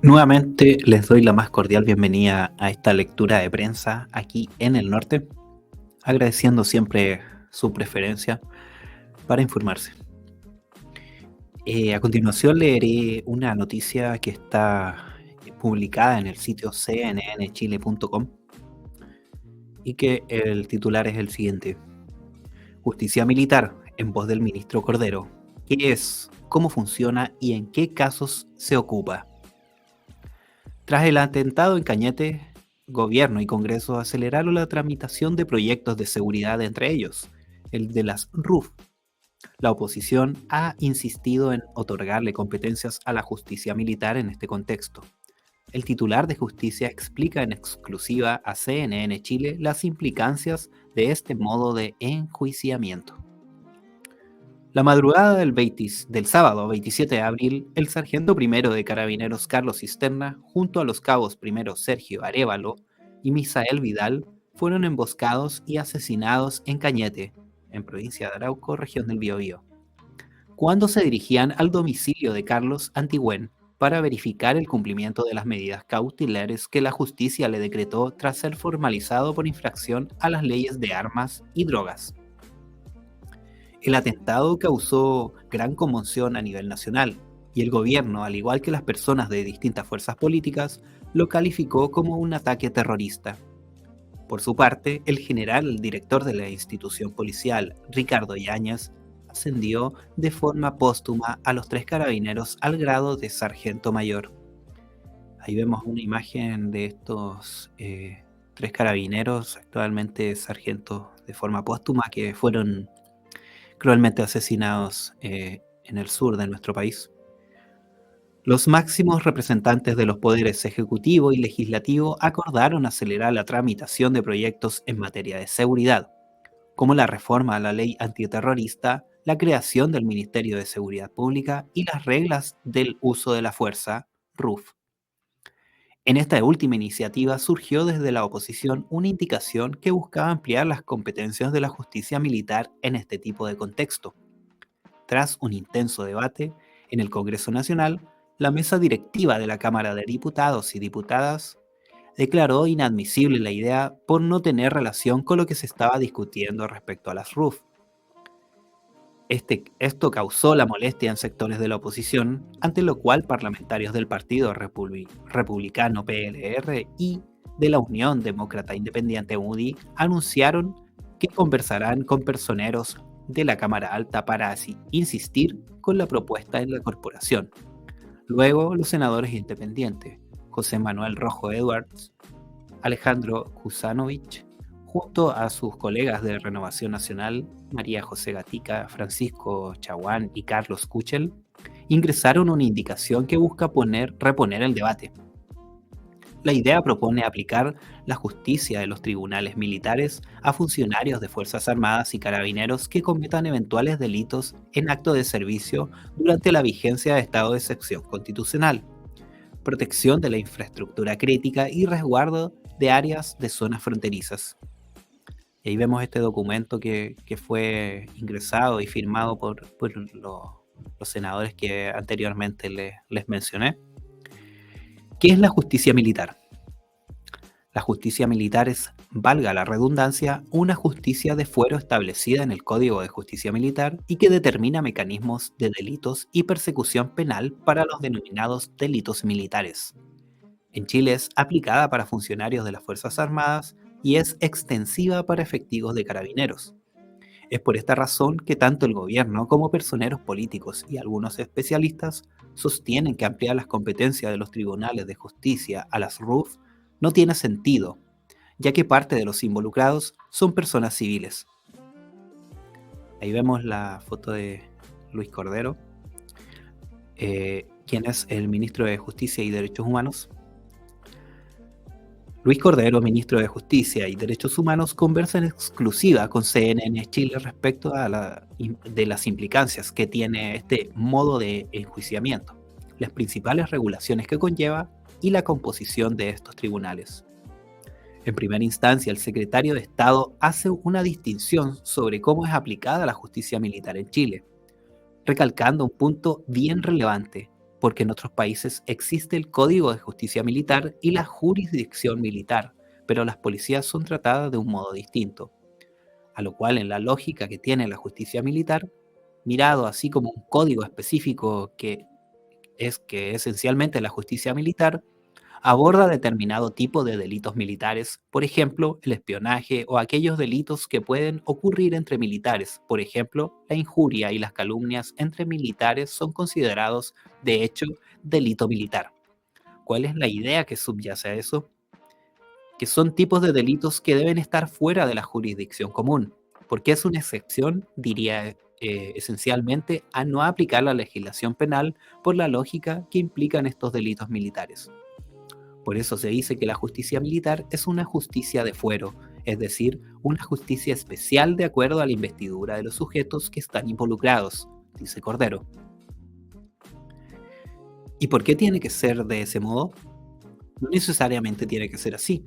Nuevamente les doy la más cordial bienvenida a esta lectura de prensa aquí en el norte, agradeciendo siempre su preferencia para informarse. A continuación leeré una noticia que está publicada en el sitio cnnchile.com y que el titular es el siguiente: Justicia militar, en voz del ministro Cordero. ¿Qué es? ¿Cómo funciona? ¿Y en qué casos se ocupa? Tras el atentado en Cañete, Gobierno y Congreso aceleraron la tramitación de proyectos de seguridad, entre ellos el de las RUF. La oposición ha insistido en otorgarle competencias a la justicia militar en este contexto. El titular de Justicia explica en exclusiva a CNN Chile las implicancias de este modo de enjuiciamiento. La madrugada del sábado 27 de abril, el sargento primero de Carabineros Carlos Cisterna, junto a los cabos primeros Sergio Arévalo y Misael Vidal, fueron emboscados y asesinados en Cañete, en provincia de Arauco, región del Biobío, cuando se dirigían al domicilio de Carlos Antigüén para verificar el cumplimiento de las medidas cautelares que la justicia le decretó tras ser formalizado por infracción a las leyes de armas y drogas. El atentado causó gran conmoción a nivel nacional y el gobierno, al igual que las personas de distintas fuerzas políticas, lo calificó como un ataque terrorista. Por su parte, el director de la institución policial, Ricardo Yáñez, ascendió de forma póstuma a los 3 carabineros al grado de sargento mayor. Ahí vemos una imagen de estos 3 carabineros, actualmente sargentos de forma póstuma, que fueron cruelmente asesinados en el sur de nuestro país. Los máximos representantes de los poderes ejecutivo y legislativo acordaron acelerar la tramitación de proyectos en materia de seguridad, como la reforma a la ley antiterrorista, la creación del Ministerio de Seguridad Pública y las reglas del uso de la fuerza, RUF. En esta última iniciativa surgió desde la oposición una indicación que buscaba ampliar las competencias de la justicia militar en este tipo de contexto. Tras un intenso debate en el Congreso Nacional, la mesa directiva de la Cámara de Diputados y Diputadas declaró inadmisible la idea por no tener relación con lo que se estaba discutiendo respecto a las RUF. Esto causó la molestia en sectores de la oposición, ante lo cual parlamentarios del Partido Republicano PLR y de la Unión Demócrata Independiente UDI anunciaron que conversarán con personeros de la Cámara Alta para así insistir con la propuesta en la corporación. Luego, los senadores independientes, José Manuel Rojo Edwards, Alejandro Kusanovich, junto a sus colegas de Renovación Nacional, María José Gatica, Francisco Chaguán y Carlos Kuchel, ingresaron una indicación que busca reponer el debate. La idea propone aplicar la justicia de los tribunales militares a funcionarios de Fuerzas Armadas y Carabineros que cometan eventuales delitos en acto de servicio durante la vigencia de estado de excepción constitucional, protección de la infraestructura crítica y resguardo de áreas de zonas fronterizas. Y ahí vemos este documento que fue ingresado y firmado por los senadores que anteriormente les mencioné. ¿Qué es la justicia militar? La justicia militar es, valga la redundancia, una justicia de fuero establecida en el Código de Justicia Militar y que determina mecanismos de delitos y persecución penal para los denominados delitos militares. En Chile es aplicada para funcionarios de las Fuerzas Armadas y es extensiva para efectivos de carabineros. Es por esta razón que tanto el gobierno como personeros políticos y algunos especialistas sostienen que ampliar las competencias de los tribunales de justicia a las RUF no tiene sentido, ya que parte de los involucrados son personas civiles. Ahí vemos la foto de Luis Cordero, quien es el ministro de Justicia y Derechos Humanos. Luis Cordero, ministro de Justicia y Derechos Humanos, conversa en exclusiva con CNN Chile respecto de las implicancias que tiene este modo de enjuiciamiento, las principales regulaciones que conlleva y la composición de estos tribunales. En primera instancia, el secretario de Estado hace una distinción sobre cómo es aplicada la justicia militar en Chile, recalcando un punto bien relevante. porque en otros países existe el Código de Justicia Militar y la jurisdicción militar, pero las policías son tratadas de un modo distinto. A lo cual, en la lógica que tiene la justicia militar, mirado así como un código específico que esencialmente la justicia militar aborda determinado tipo de delitos militares, por ejemplo, el espionaje o aquellos delitos que pueden ocurrir entre militares. Por ejemplo, la injuria y las calumnias entre militares son considerados, de hecho, delito militar. ¿Cuál es la idea que subyace a eso? Que son tipos de delitos que deben estar fuera de la jurisdicción común, porque es una excepción, diría esencialmente, a no aplicar la legislación penal por la lógica que implican estos delitos militares. Por eso se dice que la justicia militar es una justicia de fuero, es decir, una justicia especial de acuerdo a la investidura de los sujetos que están involucrados, dice Cordero. ¿Y por qué tiene que ser de ese modo? No necesariamente tiene que ser así.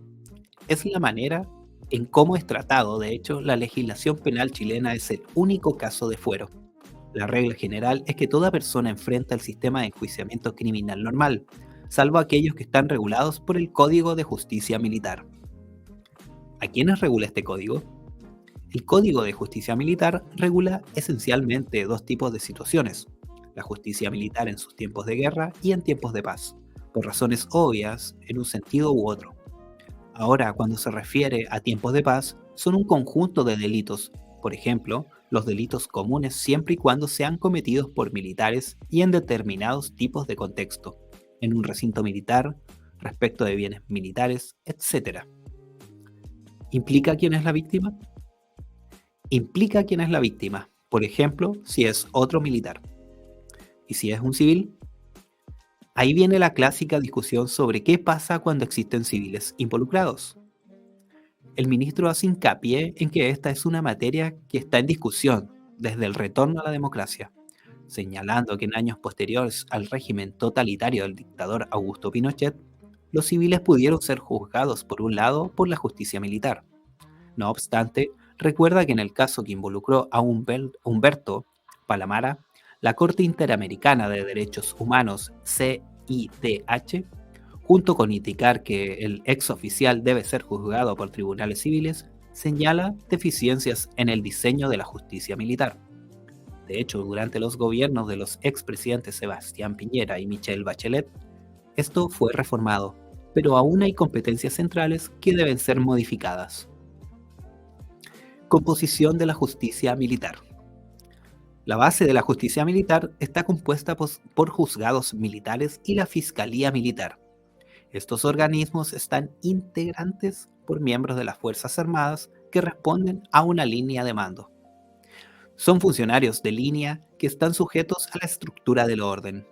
Es la manera en cómo es tratado. De hecho, la legislación penal chilena es el único caso de fuero. La regla general es que toda persona enfrenta el sistema de enjuiciamiento criminal normal, salvo aquellos que están regulados por el Código de Justicia Militar. ¿A quiénes regula este código? El Código de Justicia Militar regula esencialmente dos tipos de situaciones: la justicia militar en sus tiempos de guerra y en tiempos de paz, por razones obvias en un sentido u otro. Ahora, cuando se refiere a tiempos de paz, son un conjunto de delitos, por ejemplo, los delitos comunes siempre y cuando sean cometidos por militares y en determinados tipos de contexto, en un recinto militar, respecto de bienes militares, etc. ¿Implica quién es la víctima? Implica quién es la víctima, por ejemplo, si es otro militar. ¿Y si es un civil? Ahí viene la clásica discusión sobre qué pasa cuando existen civiles involucrados. El ministro hace hincapié en que esta es una materia que está en discusión desde el retorno a la democracia, señalando que en años posteriores al régimen totalitario del dictador Augusto Pinochet, los civiles pudieron ser juzgados por un lado por la justicia militar. No obstante, recuerda que en el caso que involucró a Humberto Palamara, la Corte Interamericana de Derechos Humanos, CIDH, junto con indicar que el ex oficial debe ser juzgado por tribunales civiles, señala deficiencias en el diseño de la justicia militar. De hecho, durante los gobiernos de los expresidentes Sebastián Piñera y Michelle Bachelet, esto fue reformado, pero aún hay competencias centrales que deben ser modificadas. Composición de la justicia militar. La base de la justicia militar está compuesta por juzgados militares y la Fiscalía Militar. Estos organismos están integrantes por miembros de las Fuerzas Armadas que responden a una línea de mando. Son funcionarios de línea que están sujetos a la estructura del orden,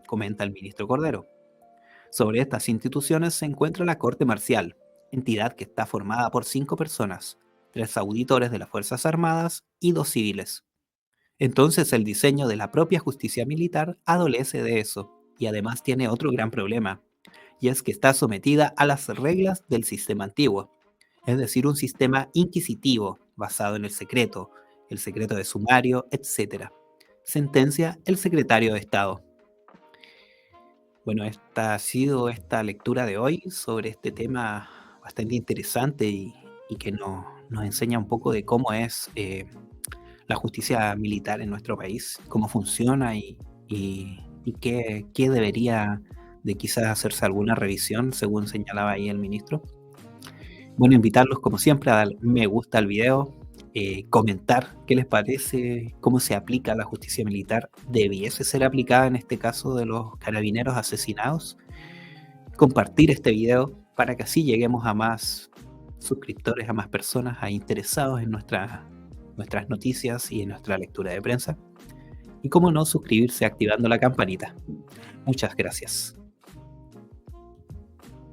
comenta el ministro Cordero. Sobre estas instituciones se encuentra la Corte Marcial, entidad que está formada por 5 personas, 3 auditores de las Fuerzas Armadas y 2 civiles. Entonces el diseño de la propia justicia militar adolece de eso, y además tiene otro gran problema, y es que está sometida a las reglas del sistema antiguo, es decir, un sistema inquisitivo basado en el secreto de sumario, etc. Sentencia el secretario de Estado. Bueno, esta ha sido esta lectura de hoy sobre este tema bastante interesante y que nos enseña un poco de cómo es la justicia militar en nuestro país, cómo funciona y qué debería de quizás hacerse alguna revisión, según señalaba ahí el ministro. Bueno, invitarlos como siempre a dar me gusta al video, comentar qué les parece, cómo se aplica la justicia militar, debiese ser aplicada en este caso de los carabineros asesinados, compartir este video para que así lleguemos a más suscriptores, a más personas, a interesados en nuestras noticias y en nuestra lectura de prensa. Y cómo no, suscribirse activando la campanita. Muchas gracias.